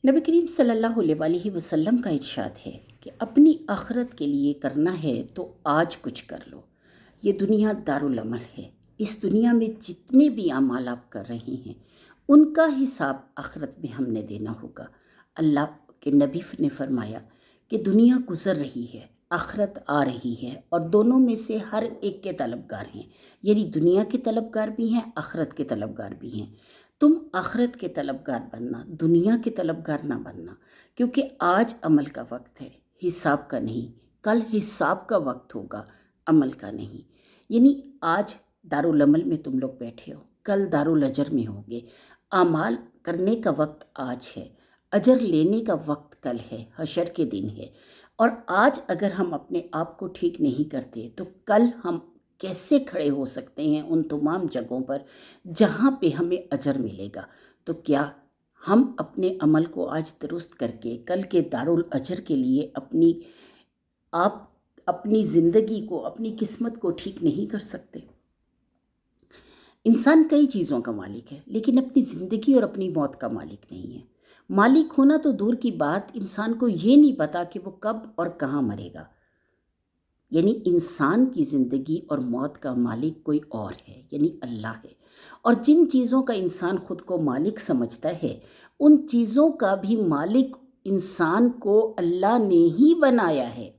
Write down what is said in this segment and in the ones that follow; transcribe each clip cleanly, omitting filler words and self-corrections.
نبی کریم صلی اللہ علیہ وسلم کا ارشاد ہے کہ اپنی آخرت کے لیے کرنا ہے تو آج کچھ کر لو۔ یہ دنیا دارالعمل ہے۔ اس دنیا میں جتنے بھی اعمال آپ کر رہے ہیں ان کا حساب آخرت میں ہم نے دینا ہوگا۔ اللہ کے نبی نے فرمایا کہ دنیا گزر رہی ہے، آخرت آ رہی ہے، اور دونوں میں سے ہر ایک کے طلبگار ہیں، یعنی دنیا کے طلبگار بھی ہیں، آخرت کے طلبگار بھی ہیں۔ تم آخرت کے طلبگار بننا، دنیا کے طلبگار نہ بننا، کیونکہ آج عمل کا وقت ہے، حساب کا نہیں۔ کل حساب کا وقت ہوگا، عمل کا نہیں۔ یعنی آج دارالعمل میں تم لوگ بیٹھے ہو، کل دارالاجر میں ہوگے۔ اعمال کرنے کا وقت آج ہے، اجر لینے کا وقت کل ہے، حشر کے دن ہے۔ اور آج اگر ہم اپنے آپ کو ٹھیک نہیں کرتے تو کل ہم کیسے کھڑے ہو سکتے ہیں ان تمام جگہوں پر جہاں پہ ہمیں اجر ملے گا؟ تو کیا ہم اپنے عمل کو آج درست کر کے کل کے دارالاجر کے لیے اپنی زندگی کو، اپنی قسمت کو ٹھیک نہیں کر سکتے؟ انسان کئی چیزوں کا مالک ہے لیکن اپنی زندگی اور اپنی موت کا مالک نہیں ہے۔ مالک ہونا تو دور کی بات، انسان کو یہ نہیں پتا کہ وہ کب اور کہاں مرے گا۔ یعنی انسان کی زندگی اور موت کا مالک کوئی اور ہے، یعنی اللہ ہے۔ اور جن چیزوں کا انسان خود کو مالک سمجھتا ہے ان چیزوں کا بھی مالک انسان کو اللہ نے ہی بنایا ہے۔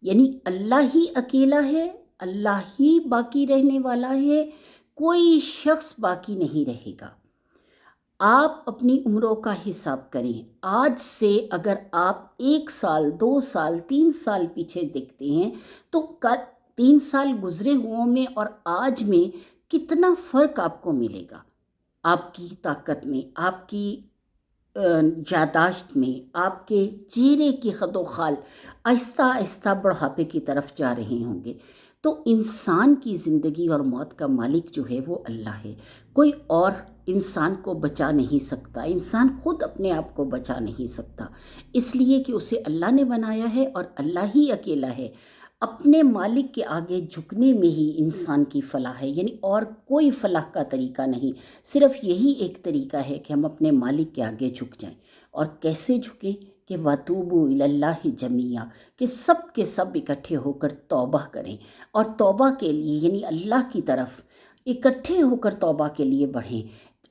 یعنی اللہ ہی اکیلا ہے، اللہ ہی باقی رہنے والا ہے، کوئی شخص باقی نہیں رہے گا۔ آپ اپنی عمروں کا حساب کریں۔ آج سے اگر آپ 1 سال، 2 سال، 3 سال پیچھے دیکھتے ہیں تو 3 سال گزرے ہوں میں اور آج میں کتنا فرق آپ کو ملے گا؟ آپ کی طاقت میں، آپ کی یادداشت میں، آپ کے چہرے کی خد و خال آہستہ آہستہ بڑھاپے کی طرف جا رہے ہوں گے۔ تو انسان کی زندگی اور موت کا مالک جو ہے وہ اللہ ہے، کوئی اور انسان کو بچا نہیں سکتا۔ انسان خود اپنے آپ کو بچا نہیں سکتا، اس لیے کہ اسے اللہ نے بنایا ہے اور اللہ ہی اکیلا ہے۔ اپنے مالک کے آگے جھکنے میں ہی انسان کی فلاح ہے، یعنی اور کوئی فلاح کا طریقہ نہیں، صرف یہی ایک طریقہ ہے کہ ہم اپنے مالک کے آگے جھک جائیں۔ اور کیسے جھکیں؟ کہ وَتُوبُوا إِلَى اللَّهِ جَمِيعًا، کہ سب کے سب اکٹھے ہو کر توبہ کریں، اور توبہ کے لیے یعنی اللہ کی طرف اکٹھے ہو کر توبہ کے لیے بڑھیں۔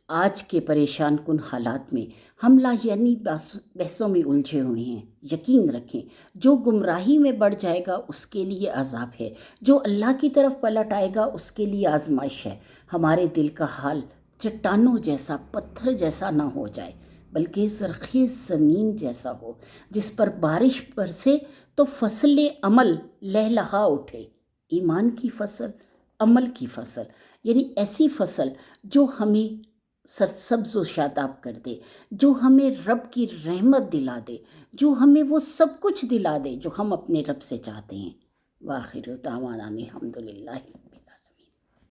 آج کے پریشان کن حالات میں ہم یعنی بحثوں میں الجھے ہوئے ہیں۔ یقین رکھیں، جو گمراہی میں بڑھ جائے گا اس کے لیے عذاب ہے، جو اللہ کی طرف پلٹ آئے گا اس کے لیے آزمائش ہے۔ ہمارے دل کا حال چٹانوں جیسا، پتھر جیسا نہ ہو جائے، بلکہ زرخیز زمین جیسا ہو جس پر بارش برسے تو فصل عمل لہلہا اٹھے۔ ایمان کی فصل، عمل کی فصل، یعنی ایسی فصل جو ہمیں سرسبز و شاداب کر دے، جو ہمیں رب کی رحمت دلا دے، جو ہمیں وہ سب کچھ دلا دے جو ہم اپنے رب سے چاہتے ہیں۔ وآخر دعوانا الحمدللہ۔